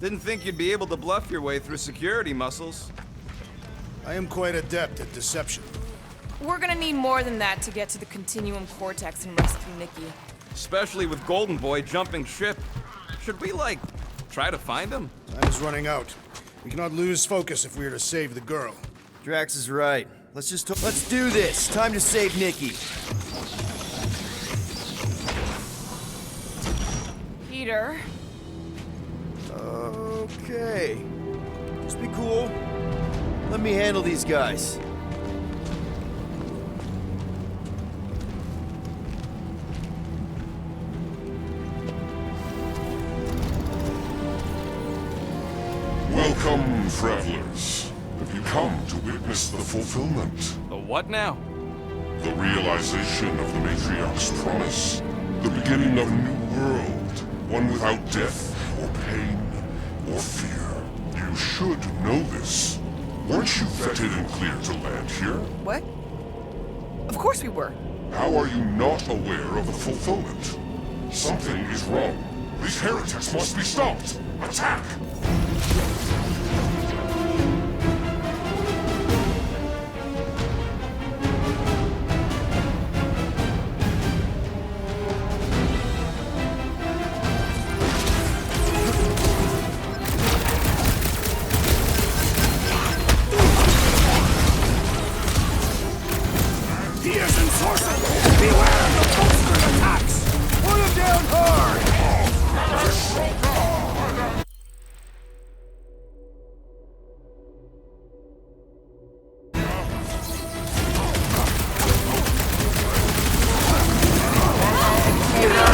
Didn't think you'd be able to bluff your way through security muscles. I am quite adept at deception. We're gonna need more than that to get to the Continuum Cortex and rescue Nikki. Especially with Golden Boy jumping ship. Should we, like, try to find him? Time is running out. We cannot lose focus if we are to save the girl. Drax is right. Let's do this. Time to save Nikki. Peter. Okay. Just be cool. Let me handle these guys. Welcome, travelers. Have you come to witness the fulfillment? The what now? The realization of the Matriarch's promise? The beginning of a new world, one without death, or pain, or fear. You should know this. Weren't you vetted and cleared to land here? What? Of course we were. How are you not aware of the fulfillment? Something is wrong. These heretics must be stopped. Attack! He is enforcing! Beware of the monster attacks! Put him down hard!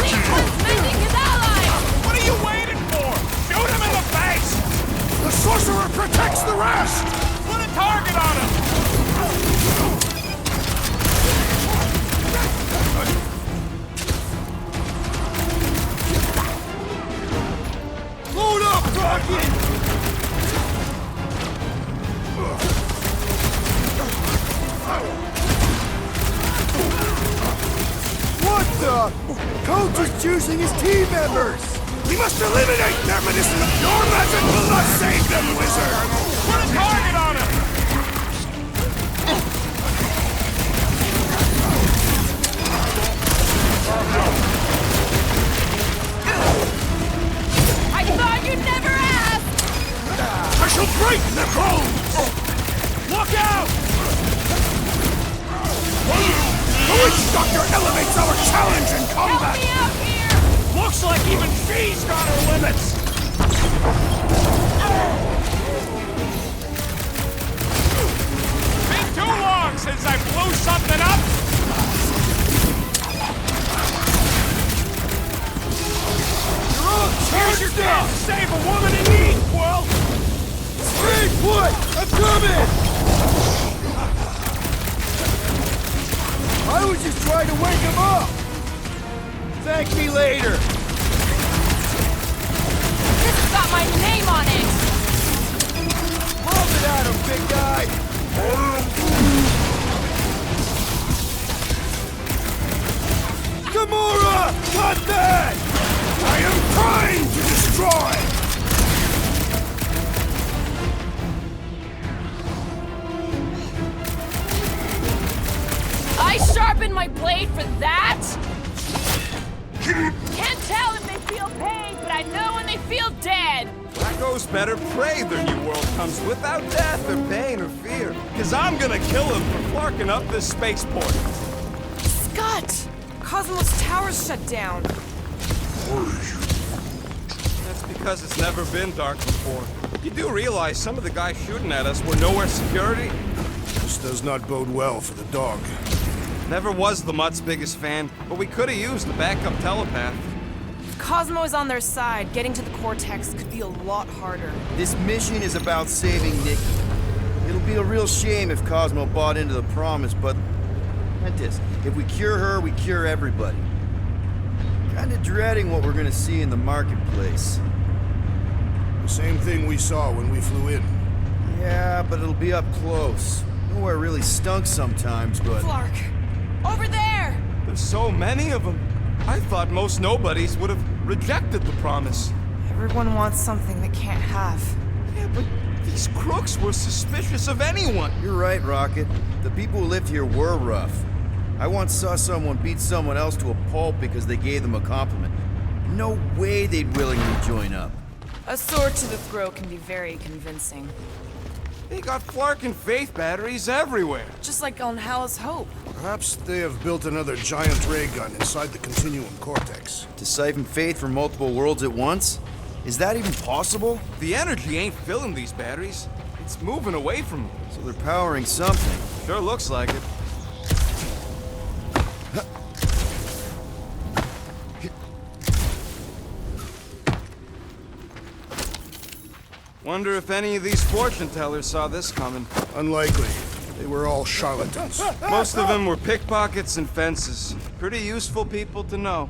Defending his allies! What are you waiting for? Shoot him in the face! The sorcerer protects the rest! Put a target on him! Load up, Rocky! What the? Coach is choosing his team members! We must eliminate them, and your magic will not save them, wizard! Put a target on him! I thought you'd never ask! I shall break their bones! Look out! The Witch Doctor elevates our challenge in Help combat! me out here! Looks like even she's got her limits! Been too long since I blew something up! You're all Here's your charged chance up! to save a woman in need, Quill! Stay put! I'm coming! I was just trying to wake him up! Thank me later. This has got my name on it! Hold it at him, big guy. Gamora! Cut that! I am trying to destroy! I sharpened my blade for that? Can't tell if they feel pain, but I know when they feel dead. Blacko's better pray their new world comes without death or pain or fear. Cause I'm gonna kill him for flarking up this spaceport. Scott! Cosmos Tower's shut down. That's because it's never been dark before. You do realize some of the guys shooting at us were nowhere security? This does not bode well for the dog. Never was the Mutt's biggest fan, but we could have used a backup telepath. If Cosmo is on their side, getting to the Cortex could be a lot harder. This mission is about saving Nikki. It'll be a real shame if Cosmo bought into the promise, but Mantis, if we cure her, we cure everybody. Kinda dreading what we're gonna see in the marketplace. The same thing we saw when we flew in. Yeah, but it'll be up close. Nowhere really stunk sometimes, but... Flark! Over there! There's so many of them. I thought most nobodies would have rejected the promise. Everyone wants something they can't have. Yeah, but these crooks were suspicious of anyone. You're right, Rocket. The people who lived here were rough. I once saw someone beat someone else to a pulp because they gave them a compliment. No way they'd willingly join up. A sword to the throat can be very convincing. They got Flarkin Faith batteries everywhere. Just like on Hal's Hope. Perhaps they have built another giant ray gun inside the Continuum Cortex. To siphon faith from multiple worlds at once? Is that even possible? The energy ain't filling these batteries. It's moving away from them. So they're powering something. Sure looks like it. Wonder if any of these fortune tellers saw this coming. Unlikely. They were all charlatans. Most of them were pickpockets and fences. Pretty useful people to know.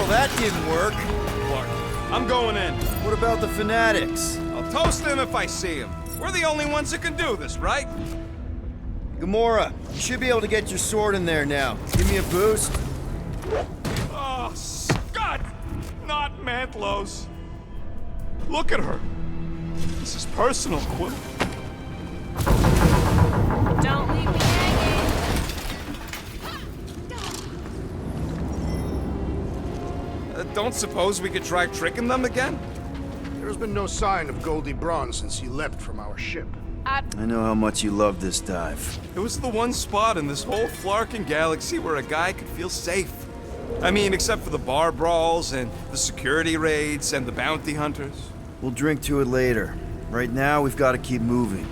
That didn't work. Clark, I'm going in. What about the fanatics? I'll toast them if I see them. We're the only ones that can do this, right? Gamora, you should be able to get your sword in there now. Give me a boost. Oh, Scott! Not Mantlos. Look at her. This is personal, Quill. Don't leave me hanging. Don't suppose we could try tricking them again? There's been no sign of Goldie Braun since he leapt from our ship. I know how much you love this dive. It was the one spot in this whole Flarkin galaxy where a guy could feel safe. I mean, except for the bar brawls and the security raids and the bounty hunters. We'll drink to it later. Right now, we've got to keep moving.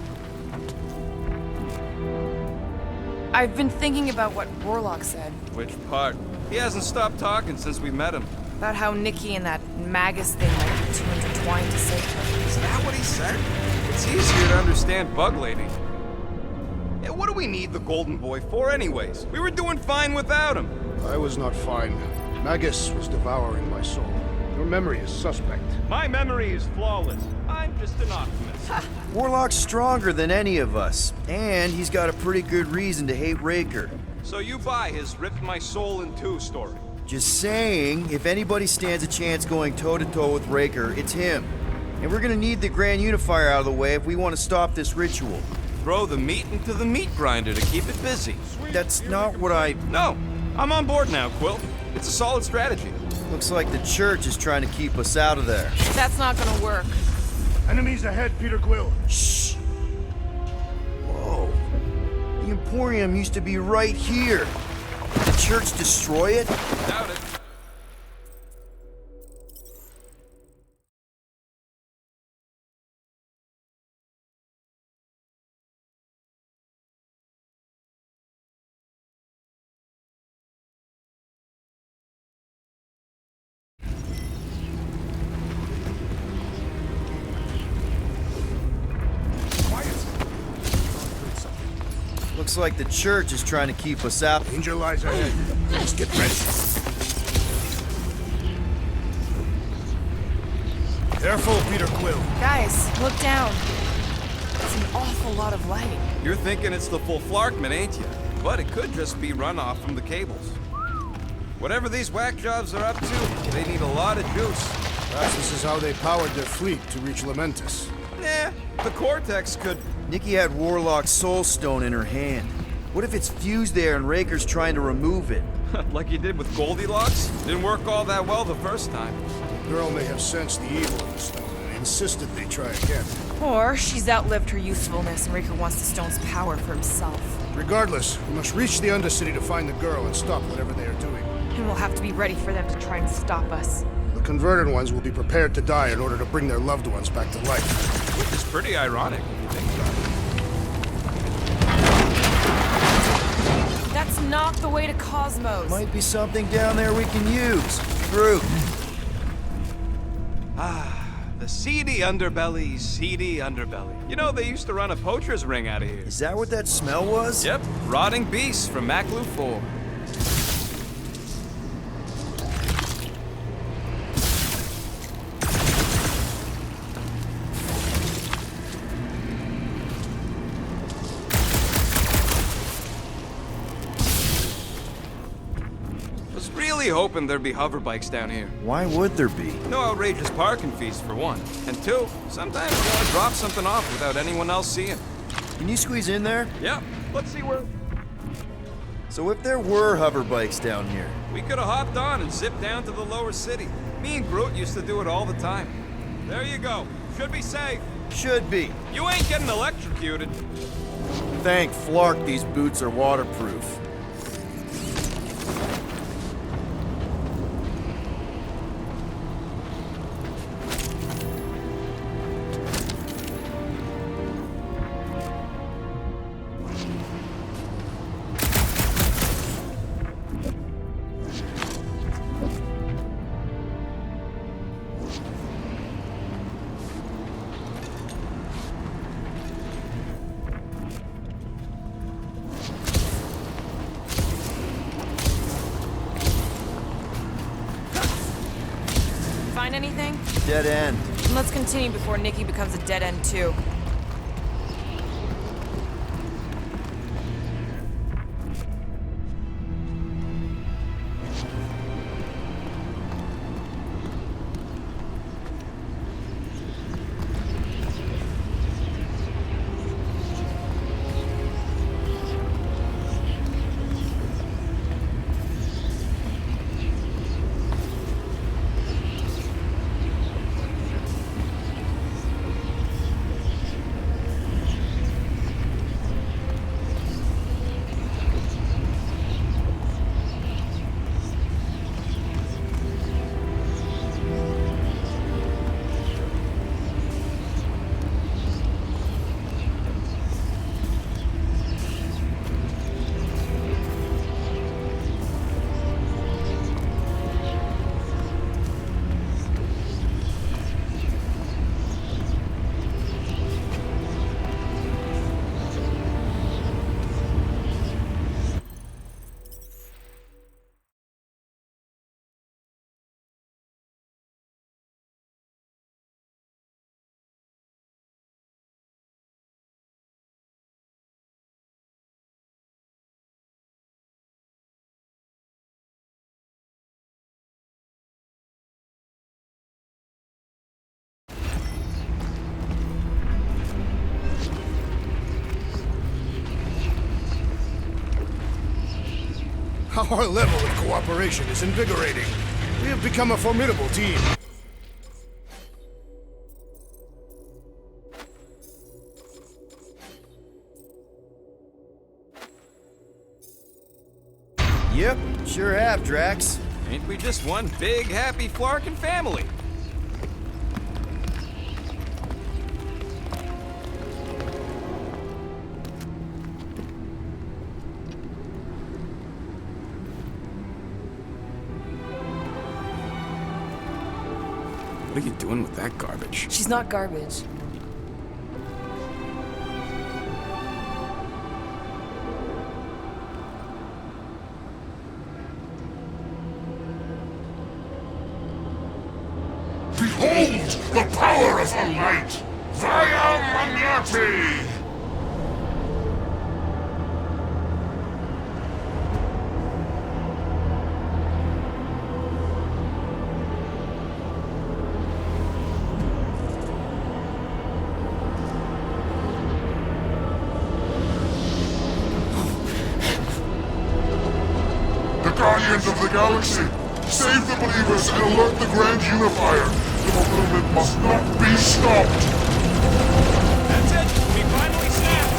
I've been thinking about what Warlock said. Which part? He hasn't stopped talking since we met him. About how Nikki and that Magus thing might be too intertwined to save her. Is that what he said? It's easier to understand Bug Lady. Yeah, what do we need the Golden Boy for anyways? We were doing fine without him. I was not fine. Magus was devouring my soul. Your memory is suspect. My memory is flawless. I'm just an optimist. Warlock's stronger than any of us, and he's got a pretty good reason to hate Raker. So you buy his ripped my soul in two story. Just saying, if anybody stands a chance going toe-to-toe with Raker, it's him. And we're gonna need the Grand Unifier out of the way if we want to stop this ritual. Throw the meat into the meat grinder to keep it busy. That's not what I... No, I'm on board now, Quill. It's a solid strategy. Looks like the church is trying to keep us out of there. That's not gonna work. Enemies ahead, Peter Quill. Shh! Whoa. The Emporium used to be right here. Did the church destroy it? Doubt it. Looks like the church is trying to keep us out. Danger lies ahead. Let's get ready. Careful, Peter Quill. Guys, look down. It's an awful lot of lighting. You're thinking it's the full Flarkman, ain't you? But it could just be runoff from the cables. Whatever these whack jobs are up to, they need a lot of juice. Perhaps this is how they powered their fleet to reach Lamentus. Nah, the Cortex could... Nikki had Warlock's soul stone in her hand. What if it's fused there and Raker's trying to remove it? like you did with Goldilocks? Didn't work all that well the first time. The girl may have sensed the evil in the stone and insisted they try again. Or she's outlived her usefulness and Raker wants the stone's power for himself. Regardless, we must reach the Undercity to find the girl and stop whatever they are doing. And we'll have to be ready for them to try and stop us. The converted ones will be prepared to die in order to bring their loved ones back to life. Which is pretty ironic if you think about it. That's not the way to Cosmos. Might be something down there we can use. Fruit. The seedy underbelly. You know, they used to run a poacher's ring out of here. Is that what that smell was? Yep, rotting beasts from Maklu 4. Hoping there'd be hover bikes down here. Why would there be? No outrageous parking fees, for one. And two, sometimes you want to drop something off without anyone else seeing. Can you squeeze in there? Yeah, let's see where... So if there were hover bikes down here, we could have hopped on and zipped down to the lower city. Me and Groot used to do it all the time. There you go. Should be safe. should be. You ain't getting electrocuted. Thank Flark these boots are waterproof. Find anything? Dead end. Let's continue before Nikki becomes a dead end too. Our level of cooperation is invigorating. We have become a formidable team. Yep, sure have, Drax. Ain't we just one big, happy Flarkin family? What are you doing with that garbage? She's not garbage. Behold the power of the light! Vaya Magnati! The Guardians of the Galaxy! Save the believers and alert the Grand Unifier! The movement must not be stopped! That's it. We finally snapped.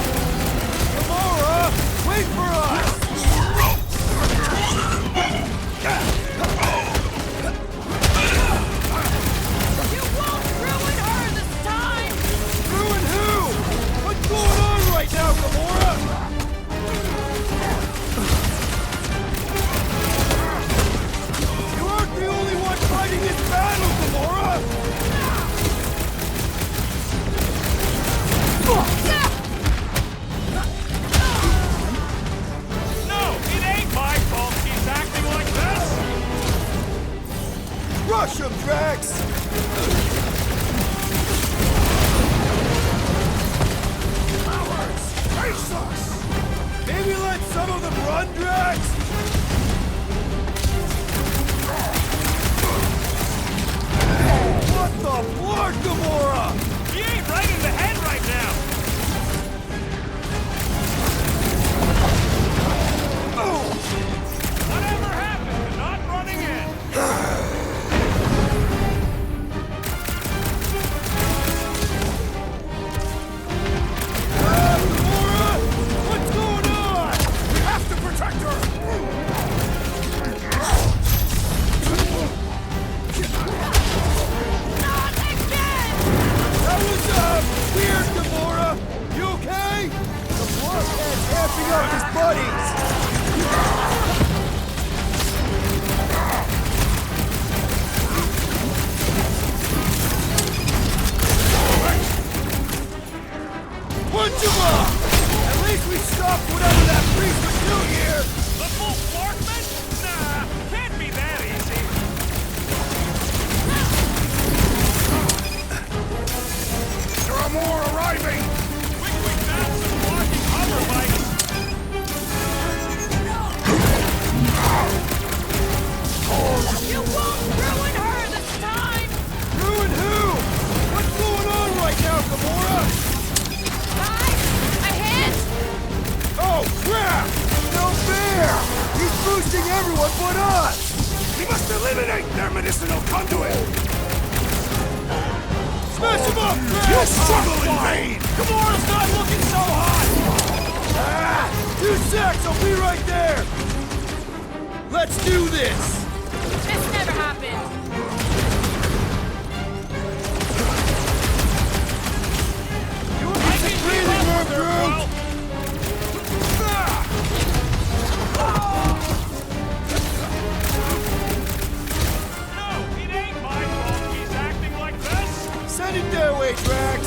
Gamora! Wait for us! You won't ruin her this time! Ruin who? What's going on right now, Gamora? You aren't the only one fighting this battle, Gamora! No, it ain't my fault she's acting like this. Rush him, Drax! Cowards! Face us! Maybe let some of them run, Drax? What the Lord, Gamora? He ain't right in the head right now. Whatever happened to not running in? Gamora! What's going on? We have to protect her! Not again! That was, weird, Gamora! You okay? The Bloodhead's amping up his buddies! Punch him up! At least we stopped whatever that priest was doing here! The full Flarkman? Nah, can't be that easy. There are more arriving! Quickly found some blocking hover bikes. You won't ruin her this time! Ruin who? What's going on right now, Gamora? Guys, a hit! Oh, crap! No fair! He's boosting everyone but us! We must eliminate their medicinal conduit! Smash him up, Drax! You struggle in vain! Gamora's not looking so hot! Ah! 2 secs, I'll be right there! Let's do this! This never happened! You want me to breathing room, Drew? No, it ain't my fault he's acting like this. Send it their way, Drax!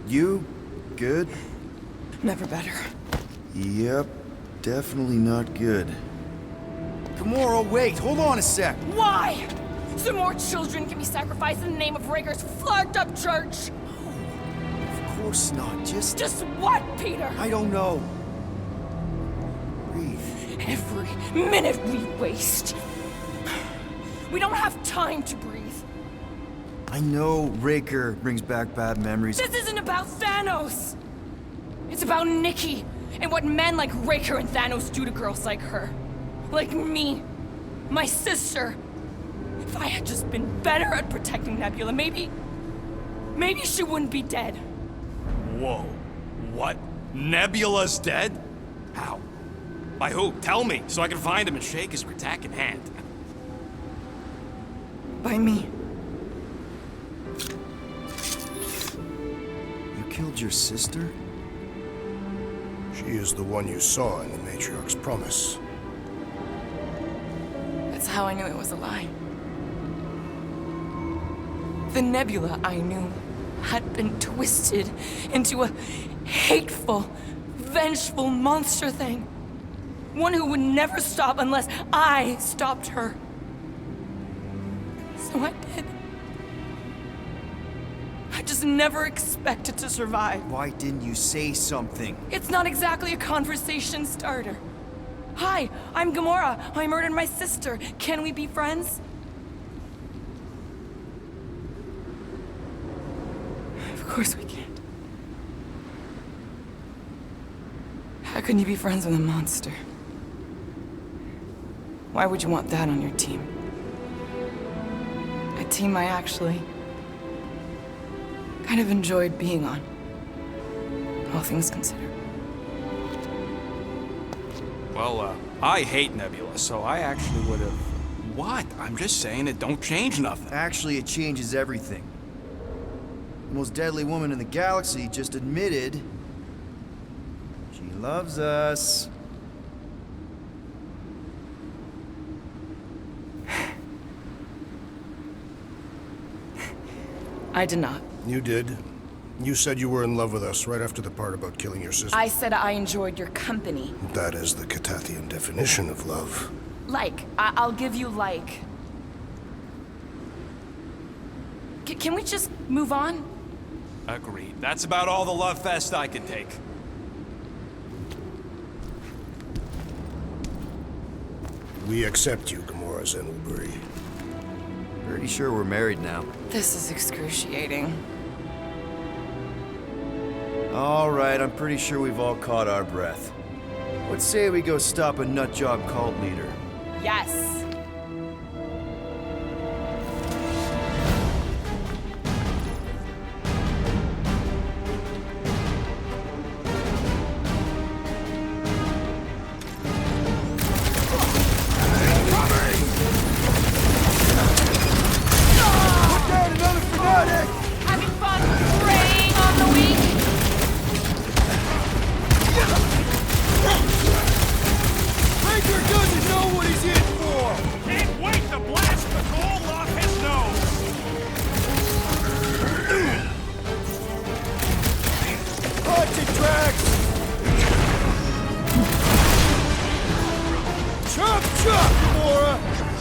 You good? Never better. Yep, definitely not good. Gamora, wait, hold on a sec. Why? So more children can be sacrificed in the name of Raker's flarked up church? Of course not, Just what, Peter? I don't know. Breathe. Every minute we waste. We don't have time to breathe. I know Raker brings back bad memories. This isn't about Thanos. It's about Nikki and what men like Raker and Thanos do to girls like her. Like me. My sister. If I had just been better at protecting Nebula, maybe she wouldn't be dead. Whoa. What? Nebula's dead? How? By who? Tell me, so I can find him and shake his Kratak in hand. By me. You killed your sister? She is the one you saw in the Matriarch's promise. That's how I knew it was a lie. The Nebula I knew had been twisted into a hateful, vengeful monster thing. One who would never stop unless I stopped her. So I did. I just never expected to survive. Why didn't you say something? It's not exactly a conversation starter. Hi, I'm Gamora. I murdered my sister. Can we be friends? Of course we can't. How can you be friends with a monster? Why would you want that on your team? A team I actually kind of enjoyed being on, all things considered. Well, I hate Nebula, so I actually would have... What? I'm just saying it don't change nothing. Actually, it changes everything. The most deadly woman in the galaxy just admitted she loves us. I did not. You did. You said you were in love with us right after the part about killing your sister. I said I enjoyed your company. That is the Catathian definition of love. Like. I'll give you like. Can we just move on? Agreed. That's about all the love fest I can take. We accept you, Gamora Zenoburi. Pretty sure we're married now. This is excruciating. All right, I'm pretty sure we've all caught our breath. Let's say we go stop a nutjob cult leader. Yes. Having fun preying on the weak? Raker doesn't know what he's in for! Can't wait to blast the gold off his nose! Punch it, Drax! Chop, chop, Gamora!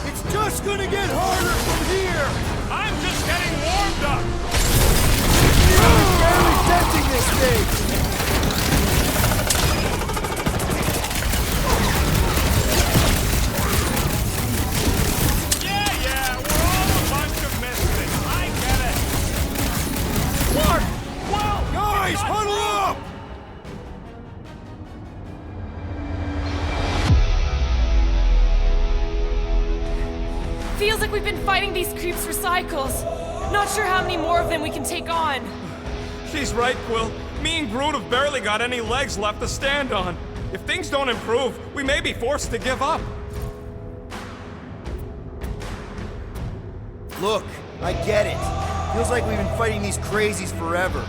It's just gonna get harder from here! I'm just getting warmed up! Barely testing this thing! Yeah, we're all a bunch of misfits. I get it. Clark! Whoa! Guys, huddle up! Feels like we've been fighting these creeps for cycles. Not sure how many more of them we can take on. She's right, Quill. Me and Groot have barely got any legs left to stand on. If things don't improve, we may be forced to give up. Look, I get it. Feels like we've been fighting these crazies forever.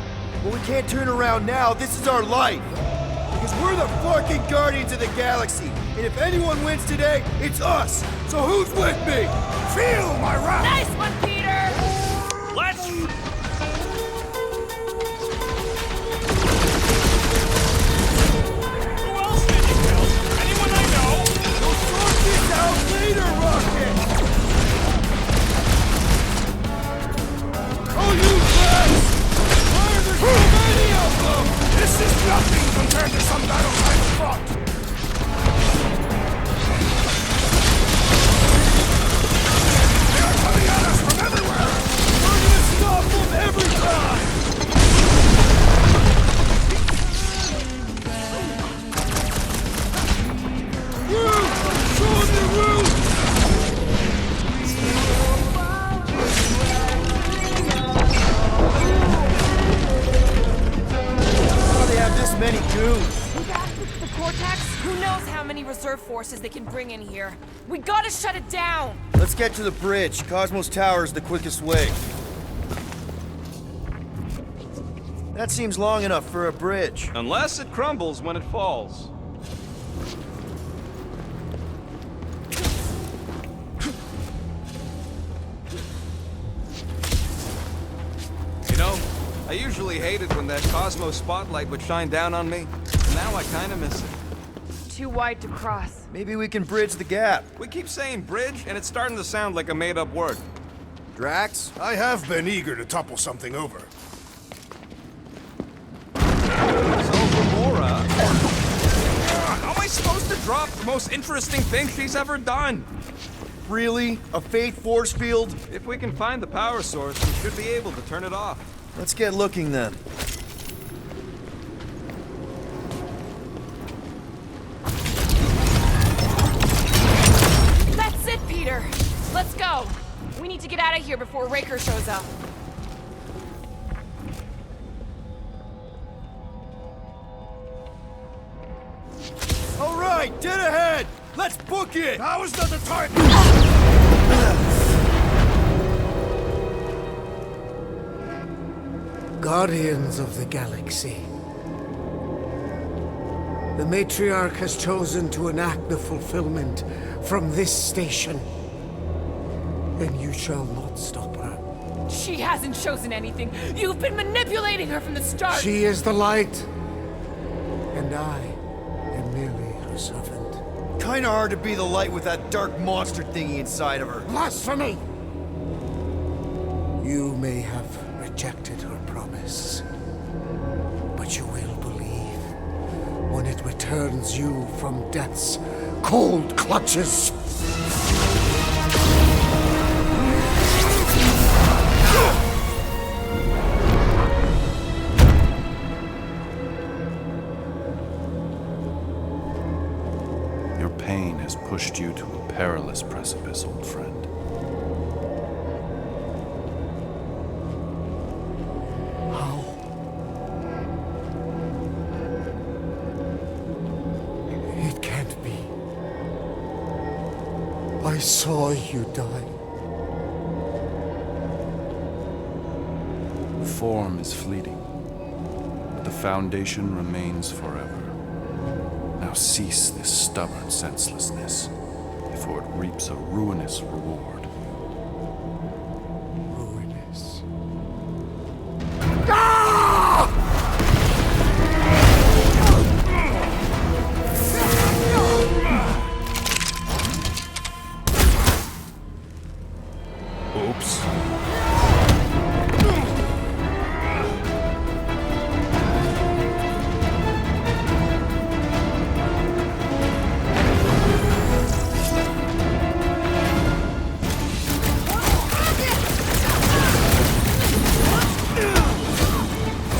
But we can't turn around now. This is our life. Because we're the fucking Guardians of the Galaxy. And if anyone wins today, it's us. So who's with me? Feel my wrath! Nice one, Peter! Let's... Who else did you kill? Anyone I know? We'll sort this out later! reserve forces they can bring in here. We gotta shut it down! Let's get to the bridge. Cosmos Tower is the quickest way. That seems long enough for a bridge. Unless it crumbles when it falls. You know, I usually hated when that Cosmos spotlight would shine down on me. Now I kinda miss it. Too wide to cross. Maybe we can bridge the gap. We keep saying bridge, and it's starting to sound like a made-up word. Drax? I have been eager to topple something over. So, Gamora... How am I supposed to drop the most interesting thing she's ever done? Really? A faith force field? If we can find the power source, we should be able to turn it off. Let's get looking then. That's it, Peter! Let's go! We need to get out of here before Raker shows up. All right, dead ahead! Let's book it! Now is not the time! Guardians of the Galaxy. The Matriarch has chosen to enact the fulfillment from this station. And you shall not stop her. She hasn't chosen anything. You've been manipulating her from the start. She is the light. And I am merely her servant. Kinda hard to be the light with that dark monster thingy inside of her. Blasphemy! You may have rejected her promise, but you will believe when it returns you from death's cold clutches. Your pain has pushed you to a perilous precipice, old friend. How? It can't be. I saw you die. Form is fleeting, but the foundation remains forever. Now cease this stubborn senselessness, before it reaps a ruinous reward. Ruinous. Oops.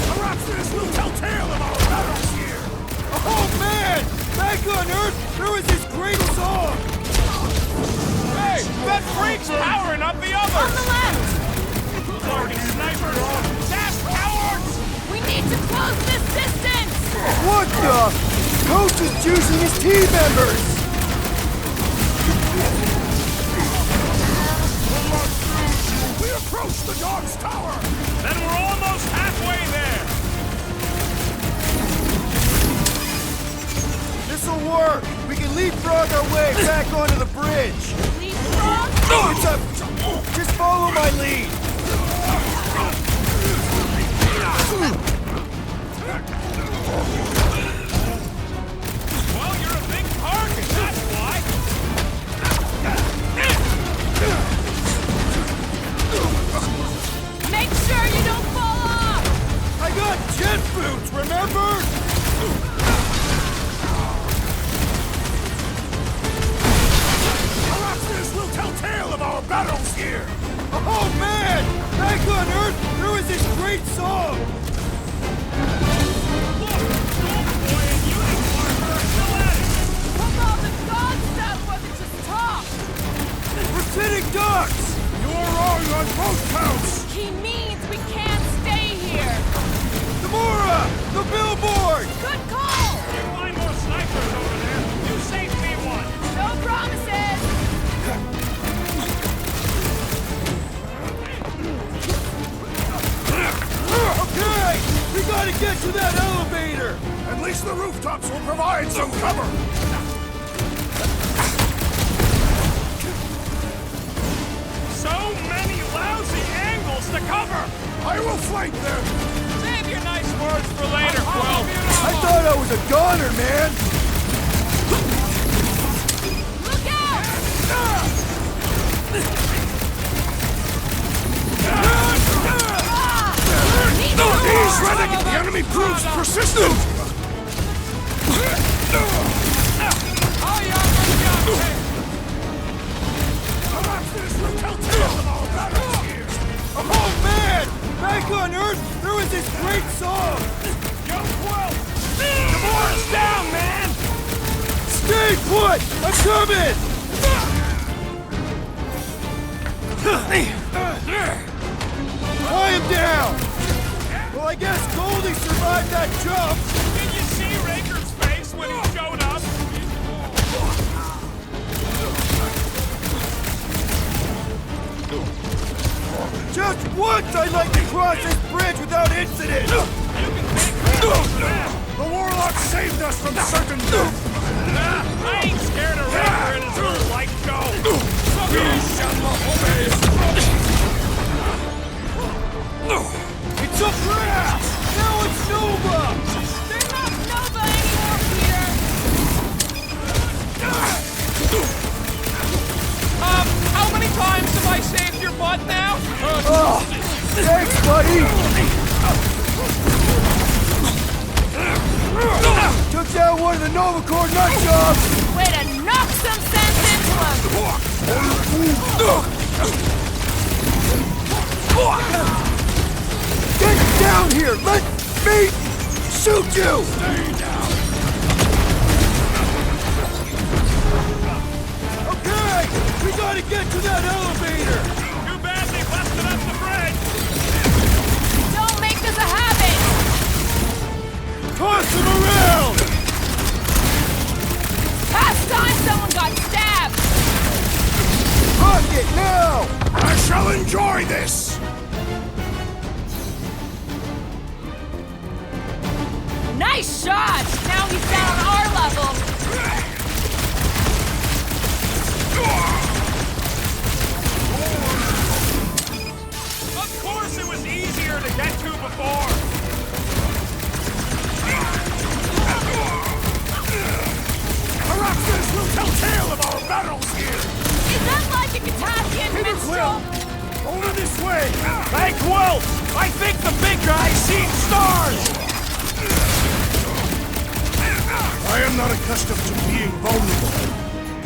Araxis will tell tale of our battles here! Oh man! Back on Earth, there was this great song! Hey, that freak's powering up the others! On the left! Already sniper! Dash cowards! We need to close this distance! What the? Coach is choosing his team members! We approach the Dog's Tower! Then we're almost halfway there! This'll work! We can leapfrog our way back onto the bridge! Leapfrog? It's a... Just follow my lead! Well, you're a big target, that's why! Make sure you don't fall off! I got jet boots, remember? Araxis will tell tale of our battles here! Oh man! Back on Earth, there was this great song! Look! Boy in uniform are still at it! Come on, the God stuff wasn't just talk! We're sitting ducks! You're wrong on both counts! He means we can't stay here! Gamora! The billboard! Good call! Find more snipers over there! You save me get to that elevator! At least the rooftops will provide some cover! So many lousy angles to cover! I will flank them! Save your nice words for later, Quill! I thought I was a goner, man! Look out! Ease, Reddick! The enemy proves persistent! Oh man! Back on Earth, there was this great song! Go, Quill! Gamora's down, man! Stay put! I'm coming! I am down! Well, I guess Goldie survived that jump! Did you see Raker's face when he showed up? Just once I'd like to cross this bridge without incident! You can take that! The Warlock saved us from certain doom! I ain't scared of Raker and his little light show! It's a trap! Now it's Nova! They're not Nova anymore, Peter! How many times have I saved your butt now? Oh, thanks, buddy! Took down one of the Nova Corps nut jobs! Way to knock some sense into him! Get down here! Let me shoot you! Okay! We gotta get to that elevator! Too bad they busted up the bridge! Don't make this a habit! Toss him around! Past time someone got stabbed! Rocket now! I shall enjoy this! Nice shot! Now he's down on our level! Of course it was easier to get to before! Perhaps this will tell tale of our battles here! Is that like a Katassian minstrel? Over this way! Hey, Quill! I think the big guy's seen stars! I am not accustomed to being vulnerable.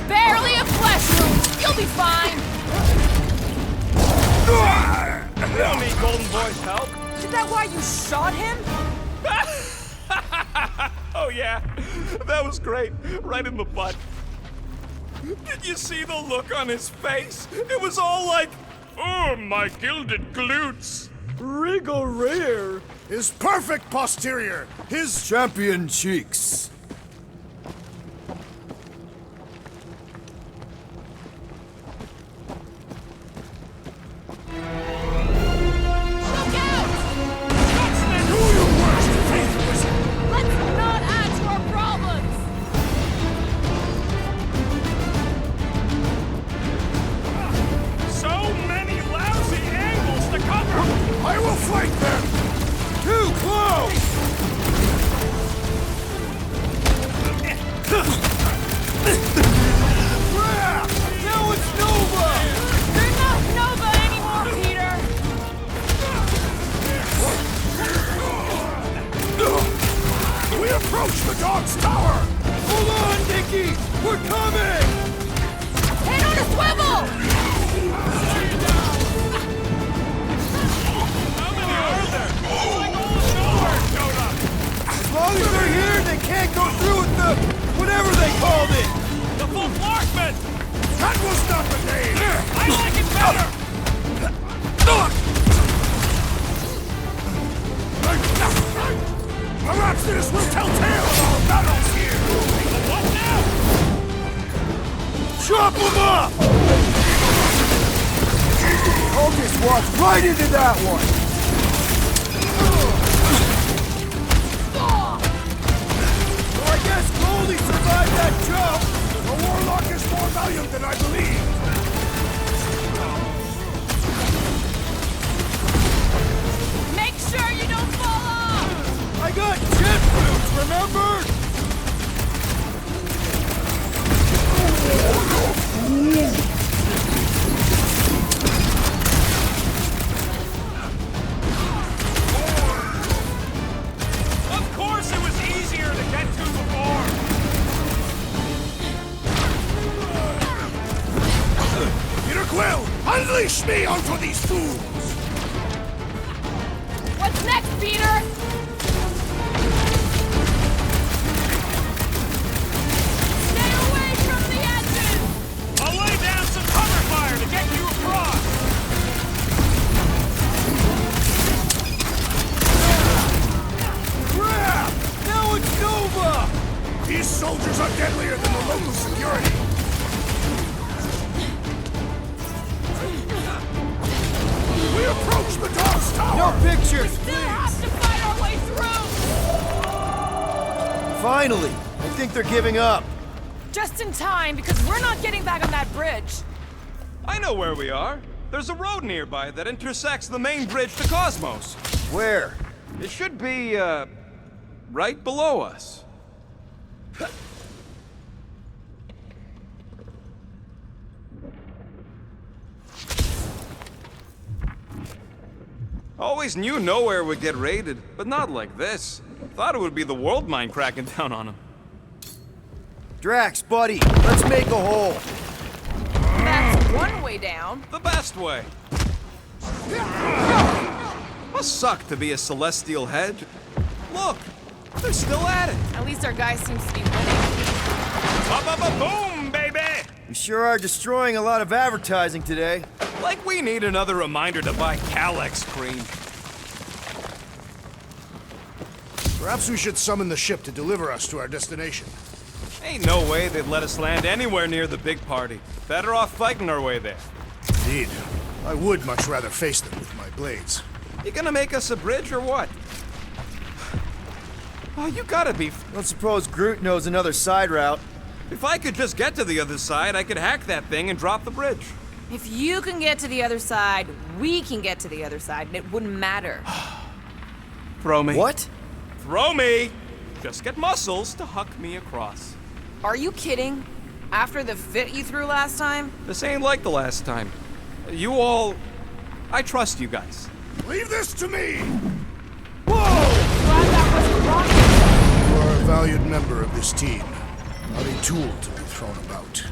Barely a flesh wound! You'll be fine! We don't need Golden Boy's help. Is that why you shot him? Oh yeah, that was great. Right in the butt. Did you see the look on his face? It was all like, oh, my gilded glutes. Regal rear! His perfect posterior! His Champion cheeks! Look out! Do your worst, faith wizard! Let's not add to our problems! So many lousy angles to cover. I will flank them! Too close! Crap! Now it's Nova! They're not Nova anymore, Peter! We approach the dog's tower! Hold on, Nikki! We're coming! Head on a swivel! How many are there? It's like all of nowhere showed up. As long as they're here, they can't go through with the... whatever they called it! The full Flarkman. That was not the name! I like it better. Perhaps this will tell tale of our battles here! What now? Chop them up! I'll just walk right into that one! Watch out! The warlock is more valiant than I believed! Make sure you don't fall off! I got jet boots, remember? Of course it was easier to get to before! Peter Quill, unleash me onto these fools! What's next, Peter? Stay away from the edges! I'll lay down some cover fire to get you across! Crap! Now it's Nova! These soldiers are deadlier than the local security! We approach the Dog's Tower! No pictures! Still have to fight our way through! Finally! I think they're giving up. Just in time, because we're not getting back on that bridge. I know where we are. There's a road nearby that intersects the main bridge to Cosmos. Where? It should be, right below us. Always knew nowhere would get raided, but not like this. Thought it would be the world mine cracking down on them. Drax, buddy, let's make a hole. That's one way down. The best way. Must suck to be a celestial head. Look, they're still at it. At least our guy seems to be winning. Ba-ba-ba-boom, baby! We sure are destroying a lot of advertising today. Like we need another reminder to buy Calyx cream. Perhaps we should summon the ship to deliver us to our destination. Ain't no way they'd let us land anywhere near the big party. Better off fighting our way there. Indeed. I would much rather face them with my blades. You gonna make us a bridge or what? Oh, you gotta be... Don't suppose Groot knows another side route. If I could just get to the other side, I could hack that thing and drop the bridge. If you can get to the other side, we can get to the other side, and it wouldn't matter. Throw me. What? Throw me! Just get muscles to huck me across. Are you kidding? After the fit you threw last time? This ain't like the last time. You all... I trust you guys. Leave this to me! Glad that wasn't wrong. You are a valued member of this team, not a tool to be thrown about.